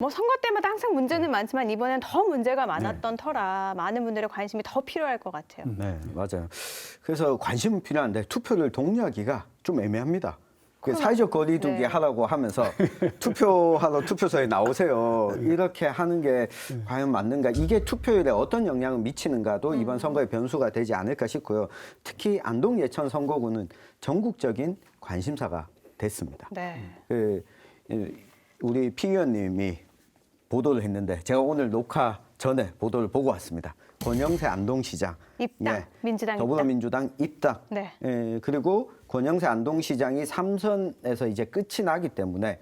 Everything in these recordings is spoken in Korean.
뭐 선거 때마다 항상 문제는 많지만 이번엔 더 문제가 많았던 터라 많은 분들의 관심이 더 필요할 것 같아요. 네, 맞아요. 그래서 관심은 필요한데 투표를 독려하기가 좀 애매합니다. 그 사회적 거리두기 네. 하라고 하면서 투표하러 투표소에 나오세요. 이렇게 하는 게 과연 맞는가? 이게 투표율에 어떤 영향을 미치는가도 이번 선거의 변수가 되지 않을까 싶고요. 특히 안동 예천 선거구는 전국적인 관심사가 됐습니다. 네. 우리 피 의원님이 보도를 했는데 제가 오늘 녹화 전에 보도를 보고 왔습니다. 권영세 안동시장 입당, 민주당 더불어민주당 입당. 네. 그리고 권영세 안동시장이 3선에서 이제 끝이 나기 때문에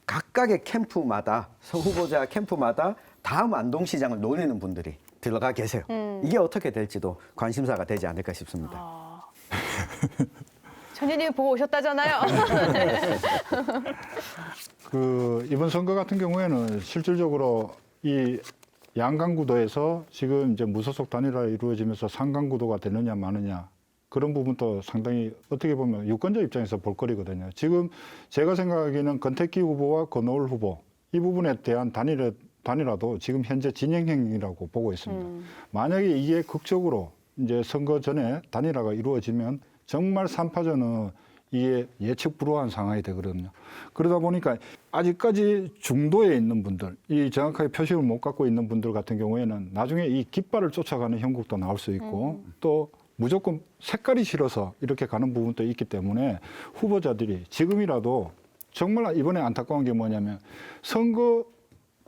각각의 캠프마다 후보자 캠프마다 다음 안동시장을 노리는 분들이 들어가 계세요. 이게 어떻게 될지도 관심사가 되지 않을까 싶습니다. 전 의원님 보고 오셨다잖아요. 이번 선거 같은 경우에는 실질적으로 이 양강구도에서 지금 이제 무소속 단일화 이루어지면서 상강구도가 되느냐 마느냐 그런 부분도 상당히 어떻게 보면 유권자 입장에서 볼거리거든요. 지금 제가 생각하기에는 권택기 후보와 권오을 후보 이 부분에 대한 단일화도 지금 현재 진행형이라고 보고 있습니다. 만약에 이게 극적으로 이제 선거 전에 단일화가 이루어지면 정말 3파전은 이게 예측 불허한 상황이 되거든요. 그러다 보니까 아직까지 중도에 있는 분들, 이 정확하게 표식을 못 갖고 있는 분들 같은 경우에는 나중에 이 깃발을 쫓아가는 형국도 나올 수 있고 또 무조건 색깔이 싫어서 이렇게 가는 부분도 있기 때문에 후보자들이 지금이라도 정말 이번에 안타까운 게 뭐냐면 선거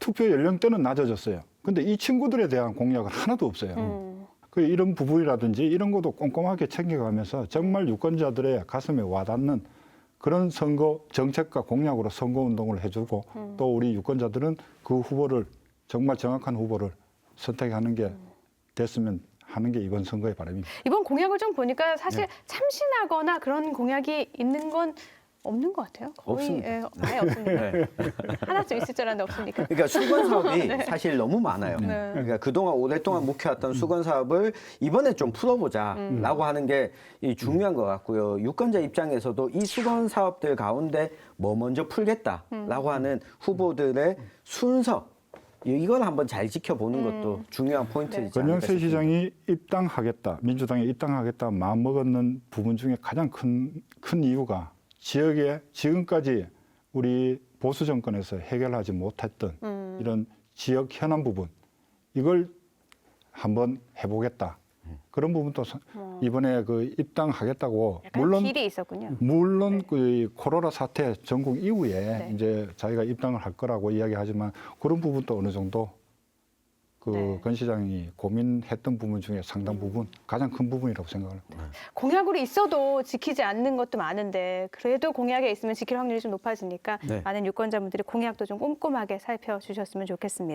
투표 연령대는 낮아졌어요. 근데 이 친구들에 대한 공약은 하나도 없어요. 이런 부분이라든지 이런 것도 꼼꼼하게 챙겨가면서 정말 유권자들의 가슴에 와닿는 그런 선거 정책과 공약으로 선거운동을 해주고 또 우리 유권자들은 그 후보를 정말 정확한 후보를 선택하는 게 됐으면 하는 게 이번 선거의 바람입니다. 이번 공약을 좀 보니까 사실 참신하거나 그런 공약이 있는 건 없는 것 같아요. 거의 없습니다. 아예 없습니다. 하나쯤 있을 줄 알았는데 없으니까. 그러니까 수건 사업이 사실 너무 많아요. 네. 그러니까 그동안 오랫동안 묵혀왔던 수건 사업을 이번에 좀 풀어보자라고 하는 게 중요한 것 같고요. 유권자 입장에서도 이 수건 사업들 가운데 뭐 먼저 풀겠다라고 하는 후보들의 순서 이걸 한번 잘 지켜보는 것도 중요한 포인트이지 않을까 권영세 싶습니다. 시장이 입당하겠다, 민주당에 입당하겠다 마음먹었는 부분 중에 가장 큰 이유가 지역에 지금까지 우리 보수 정권에서 해결하지 못했던 이런 지역 현안 부분 이걸 한번 해보겠다. 그런 부분도 이번에 입당하겠다고 약간 길이 있었군요. 물론 그 코로나 사태 전국 이후에 네. 이제 자기가 입당을 할 거라고 이야기하지만 그런 부분도 어느 정도 네. 권 시장이 고민했던 부분 중에 상당 부분 가장 큰 부분이라고 생각합니다. 공약으로 있어도 지키지 않는 것도 많은데 그래도 공약에 있으면 지킬 확률이 좀 높아지니까 네. 많은 유권자분들이 공약도 좀 꼼꼼하게 살펴주셨으면 좋겠습니다.